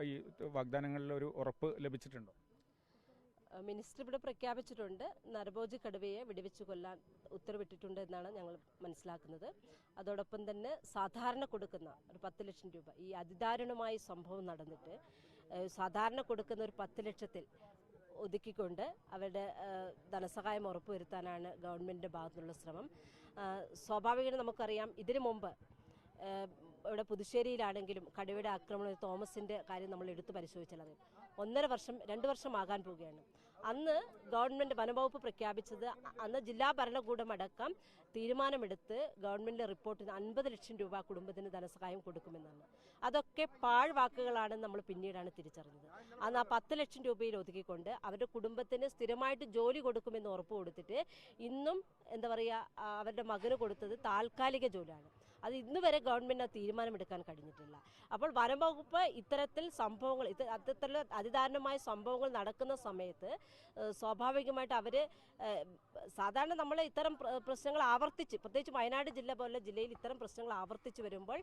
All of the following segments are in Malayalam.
ഈ വാഗ്ദാനങ്ങളിൽ ഒരു ഉറപ്പ് ലഭിച്ചിട്ടുണ്ടോ? മിനിസ്റ്റർ ഇവിടെ പ്രഖ്യാപിച്ചിട്ടുണ്ട്, നരഭോജി കടുവയെ വെടിവെച്ച് കൊല്ലാൻ ഉത്തരവിട്ടിട്ടുണ്ട് എന്നാണ് ഞങ്ങൾ മനസ്സിലാക്കുന്നത്. അതോടൊപ്പം തന്നെ സാധാരണ കൊടുക്കുന്ന ഒരു 10 ലക്ഷം രൂപ, ഈ അതിദാരുണമായ സംഭവം നടന്നിട്ട് സാധാരണ കൊടുക്കുന്ന ഒരു 10 ലക്ഷത്തിൽ ഒതുക്കിക്കൊണ്ട് അവരുടെ ധനസഹായം ഉറപ്പുവരുത്താനാണ് ഗവൺമെൻറ്റിൻ്റെ ഭാഗത്തുനിന്നുള്ള ശ്രമം. സ്വാഭാവികമായും നമുക്കറിയാം, ഇതിനു മുമ്പ് ഇവിടെ പുതുശ്ശേരിയിലാണെങ്കിലും കടുവയുടെ ആക്രമണം തോമസിൻ്റെ കാര്യം നമ്മൾ എടുത്തു പരിശോധിച്ചാൽ 1.5 വർഷം 2 വർഷം ആകാൻ പോവുകയാണ്. അന്ന് ഗവൺമെൻറ് വനംവകുപ്പ് പ്രഖ്യാപിച്ചത്, അന്ന് ജില്ലാ ഭരണകൂടമടക്കം തീരുമാനമെടുത്ത് ഗവൺമെൻറ് റിപ്പോർട്ടിന് 50 ലക്ഷം രൂപ കുടുംബത്തിന് ധനസഹായം കൊടുക്കുമെന്നാണ്. അതൊക്കെ പാഴ്വാക്കുകളാണെന്ന് നമ്മൾ പിന്നീടാണ് തിരിച്ചറിഞ്ഞത്. അന്ന് ആ 10 ലക്ഷം രൂപയിൽ ഒതുക്കിക്കൊണ്ട് അവരുടെ കുടുംബത്തിന് സ്ഥിരമായിട്ട് ജോലി കൊടുക്കുമെന്ന് ഉറപ്പ് കൊടുത്തിട്ട് ഇന്നും എന്താ പറയുക, അവരുടെ മകന് കൊടുത്തത് താൽക്കാലിക ജോലിയാണ്. അത് ഇന്ന് വരെ ഗവൺമെൻറ് തീരുമാനമെടുക്കാൻ കഴിഞ്ഞിട്ടില്ല. അപ്പോൾ വനംവകുപ്പ് ഇത്തരത്തിൽ സംഭവങ്ങൾ, അത്തരത്തിലുള്ള അതിദാരുണമായ സംഭവങ്ങൾ നടക്കുന്ന സമയത്ത് സ്വാഭാവികമായിട്ട് അവർ സാധാരണ നമ്മൾ ഇത്തരം പ്രശ്നങ്ങൾ ആവർത്തിച്ച്, പ്രത്യേകിച്ച് വയനാട് ജില്ല പോലെ ജില്ലയിൽ ഇത്തരം പ്രശ്നങ്ങൾ ആവർത്തിച്ച് വരുമ്പോൾ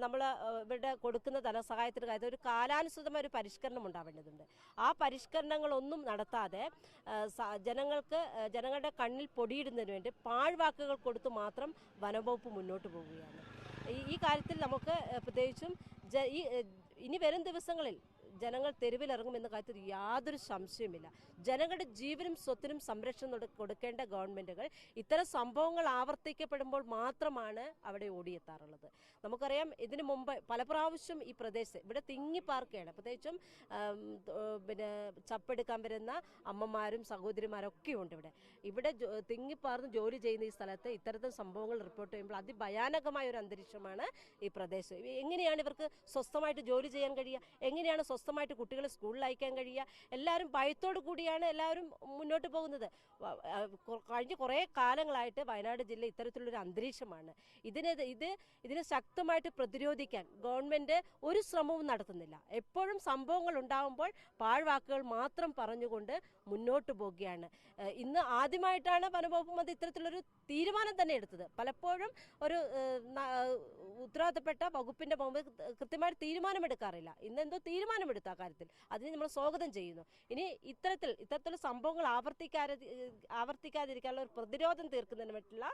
നമ്മൾ ഇവരുടെ കൊടുക്കുന്ന ധനസഹായത്തിന് കാര്യത്തിൽ ഒരു കാലാനുസൃതമായ ഒരു പരിഷ്കരണം ഉണ്ടാവേണ്ടതുണ്ട്. ആ പരിഷ്കരണങ്ങളൊന്നും നടത്താതെ ജനങ്ങളുടെ കണ്ണിൽ പൊടിയിടുന്നതിന് വേണ്ടി പാഴ്വാക്കുകൾ കൊടുത്തു മാത്രം വനംവകുപ്പ് മുന്നോട്ട് പോവുകയാണ്. ഈ കാര്യത്തിൽ നമുക്ക് പ്രത്യേകിച്ചും ഇനി വരും ദിവസങ്ങളിൽ ജനങ്ങൾ തെരുവിലിറങ്ങുമെന്ന കാര്യത്തിൽ യാതൊരു സംശയമില്ല. ജനങ്ങളുടെ ജീവനും സ്വത്തിനും സംരക്ഷണം കൊടുക്കേണ്ട ഗവൺമെൻറ്റുകൾ ഇത്തരം സംഭവങ്ങൾ ആവർത്തിക്കപ്പെടുമ്പോൾ മാത്രമാണ് അവിടെ ഓടിയെത്താറുള്ളത്. നമുക്കറിയാം, ഇതിനു മുമ്പ് പല പ്രാവശ്യം ഈ പ്രദേശത്ത് ഇവിടെ തിങ്ങിപ്പാർക്കുകയാണ്. പ്രത്യേകിച്ചും ചപ്പെടുക്കാൻ വരുന്ന അമ്മമാരും സഹോദരിമാരൊക്കെ ഉണ്ട് ഇവിടെ തിങ്ങിപ്പാർന്ന് ജോലി ചെയ്യുന്ന ഈ സ്ഥലത്ത് ഇത്തരത്തിൽ സംഭവങ്ങൾ റിപ്പോർട്ട് ചെയ്യുമ്പോൾ അതിഭയാനകമായ ഒരു അന്തരീക്ഷമാണ് ഈ പ്രദേശം. എങ്ങനെയാണ് ഇവർക്ക് സ്വസ്ഥമായിട്ട് ജോലി ചെയ്യാൻ കഴിയുക? എങ്ങനെയാണ് സ്വസ്ഥമായിട്ട് കുട്ടികളെ സ്കൂളിൽ അയക്കാൻ കഴിയുക? എല്ലാവരും ഭയത്തോടു കൂടിയാണ് എല്ലാവരും മുന്നോട്ട് പോകുന്നത്. കഴിഞ്ഞ കുറേ കാലങ്ങളായിട്ട് വയനാട് ജില്ല ഇത്തരത്തിലുള്ളൊരു അന്തരീക്ഷമാണ്. ഇതിനെ ശക്തമായിട്ട് പ്രതിരോധിക്കാൻ ഗവൺമെൻറ് ഒരു ശ്രമവും നടത്തുന്നില്ല. എപ്പോഴും സംഭവങ്ങൾ ഉണ്ടാകുമ്പോൾ പാഴ്വാക്കുകൾ മാത്രം പറഞ്ഞുകൊണ്ട് മുന്നോട്ട് പോവുകയാണ്. ഇന്ന് ആദ്യമായിട്ടാണ് വനംവകുപ്പ് മന്ത്രി ഇത്തരത്തിലുള്ളൊരു തീരുമാനം തന്നെ എടുത്തത്. പലപ്പോഴും ഒരു ഉത്തരവാദിത്തപ്പെട്ട വകുപ്പിൻ്റെ മുമ്പ് കൃത്യമായിട്ട് തീരുമാനമെടുക്കാറില്ല. ഇന്ന് എന്തോ തീരുമാനമെടുത്ത കാര്യത്തിൽ അതിന് നമ്മൾ സ്വാഗതം ചെയ്യുന്നു. ഇനി ഇത്തരത്തിലുള്ള സംഭവങ്ങൾ ആവർത്തിക്കാതിരിക്കാനുള്ള ഒരു പ്രതിരോധം തീർക്കുന്നതിന് വേണ്ടിയിട്ടുള്ള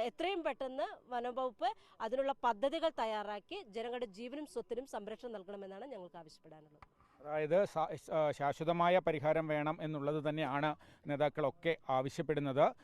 എത്രയും പെട്ടെന്ന് വനംവകുപ്പ് അതിനുള്ള പദ്ധതികൾ തയ്യാറാക്കി ജനങ്ങളുടെ ജീവനും സ്വത്തിനും സംരക്ഷണം നൽകണമെന്നാണ് ഞങ്ങൾക്ക് ആവശ്യപ്പെടാനുള്ളത്. അതായത് ശാശ്വതമായ പരിഹാരം വേണം എന്നുള്ളത് തന്നെയാണ് നേതാക്കളൊക്കെ ആവശ്യപ്പെടുന്നത്.